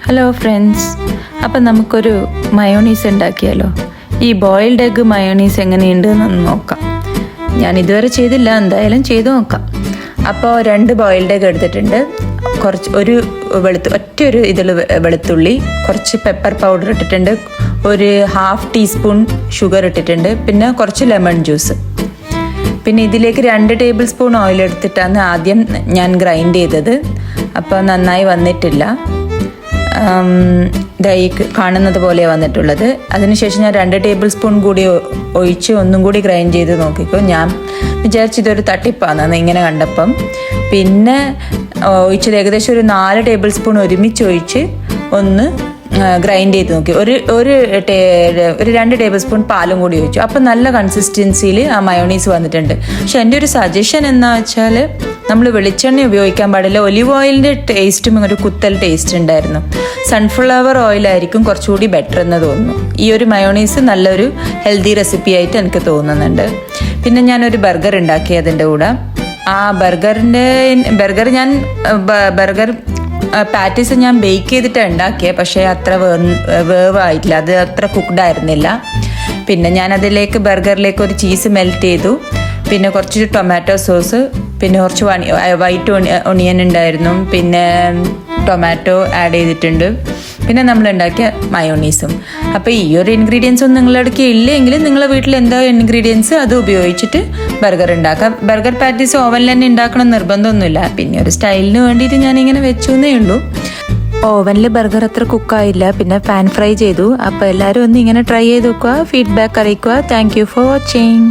Hello friends, അപ്പം നമുക്കൊരു mayonnaise ഉണ്ടാക്കിയാലോ. ഈ ബോയിൽഡ് എഗ്ഗ് മയോണീസ് എങ്ങനെയുണ്ടെന്നൊന്ന് നോക്കാം. ഞാൻ ഇതുവരെ ചെയ്തില്ല, എന്തായാലും ചെയ്തു നോക്കാം. അപ്പോൾ 2 ബോയിൽഡ് എഗ്ഗ് എടുത്തിട്ടുണ്ട്. ഒരു ഒറ്റൊരു ഇതിൽ വെളുത്തുള്ളി, കുറച്ച് പെപ്പർ പൗഡർ ഇട്ടിട്ടുണ്ട്, ഒരു 1/2 ടീസ്പൂൺ ഷുഗർ ഇട്ടിട്ടുണ്ട്, പിന്നെ കുറച്ച് ലെമൺ ജ്യൂസ്. പിന്നെ ഇതിലേക്ക് 2 ടേബിൾ സ്പൂൺ ഓയിൽ എടുത്തിട്ടാണ് ആദ്യം ഞാൻ ഗ്രൈൻഡ് ചെയ്തത്. അപ്പോൾ നന്നായി വന്നിട്ടില്ല, ഇതായി കാണുന്നത് പോലെ വന്നിട്ടുള്ളത്. അതിനുശേഷം ഞാൻ 2 ടേബിൾ സ്പൂൺ കൂടി ഒഴിച്ച് ഒന്നും കൂടി ഗ്രൈൻഡ് ചെയ്ത് നോക്കിക്കോ. ഞാൻ വിചാരിച്ചു ഇതൊരു തട്ടിപ്പാണെന്ന് ഇങ്ങനെ കണ്ടപ്പം. പിന്നെ ഒഴിച്ചത് ഏകദേശം ഒരു 4 ടേബിൾ സ്പൂൺ ഒരുമിച്ച് ഒഴിച്ച് ഒന്ന് ഗ്രൈൻഡ് ചെയ്ത് നോക്കി. ഒരു 2 ടേബിൾ സ്പൂൺ പാലും കൂടി ഒഴിച്ചു. അപ്പം നല്ല കൺസിസ്റ്റൻസിയിൽ ആ മയോണീസ് വന്നിട്ടുണ്ട്. പക്ഷെ എൻ്റെ ഒരു സജഷൻ എന്താ വെച്ചാൽ, നമ്മൾ വെളിച്ചെണ്ണ ഉപയോഗിക്കാൻ പാടില്ല. ഒലിവ് ഓയിലിൻ്റെ ടേസ്റ്റും ഒരു കുത്തൽ ടേസ്റ്റ് ഉണ്ടായിരുന്നു. സൺഫ്ലവർ ഓയിലായിരിക്കും കുറച്ചുകൂടി ബെറ്റർ എന്ന് തോന്നുന്നു. ഈ ഒരു മയോണീസ് നല്ലൊരു ഹെൽത്തി റെസിപ്പി ആയിട്ട് എനിക്ക് തോന്നുന്നുണ്ട്. പിന്നെ ഞാനൊരു ബർഗർ ഉണ്ടാക്കി അതിൻ്റെ കൂടെ. ആ ബർഗർ പാറ്റീസ് ഞാൻ ബേക്ക് ചെയ്തിട്ടാണ് ഉണ്ടാക്കിയത്. പക്ഷേ അത്ര വേവായിട്ടില്ല, അത് അത്ര കുക്ക്ഡ് ആയിരുന്നില്ല. പിന്നെ ഞാൻ അതിലേക്ക് ബർഗറിലേക്ക് ഒരു ചീസ് മെൽറ്റ് ചെയ്തു, പിന്നെ കുറച്ച് ടൊമാറ്റോ സോസ്, പിന്നെ കുറച്ച് വൈറ്റ് ഒണിയൻ ഉണ്ടായിരുന്നു, പിന്നെ ടൊമാറ്റോ ആഡ് ചെയ്തിട്ടുണ്ട്, പിന്നെ നമ്മൾ ഉണ്ടാക്കിയ മയോണീസും. അപ്പോൾ ഈ ഒരു ഇൻഗ്രീഡിയൻസ് ഒന്നും നിങ്ങളുടെ അടുത്ത് ഇല്ലെങ്കിൽ നിങ്ങളുടെ വീട്ടിൽ എന്താ ഇൻഗ്രീഡിയൻസ് അത് ഉപയോഗിച്ചിട്ട് ബർഗർ ഉണ്ടാക്കാം. ബർഗർ പാറ്റീസ് ഓവനിൽ തന്നെ ഉണ്ടാക്കണം നിർബന്ധമൊന്നുമില്ല. പിന്നെ ഒരു സ്റ്റൈലിന് വേണ്ടിയിട്ട് ഞാനിങ്ങനെ വെച്ചു എന്നേ ഉള്ളൂ. ഓവനിൽ ബർഗർ അത്ര കുക്കായില്ല, പിന്നെ പാൻ ഫ്രൈ ചെയ്തു. അപ്പോൾ എല്ലാവരും ഒന്ന് ഇങ്ങനെ ട്രൈ ചെയ്ത് നോക്കുക, ഫീഡ്ബാക്ക് അറിയിക്കുക. Thank you for watching.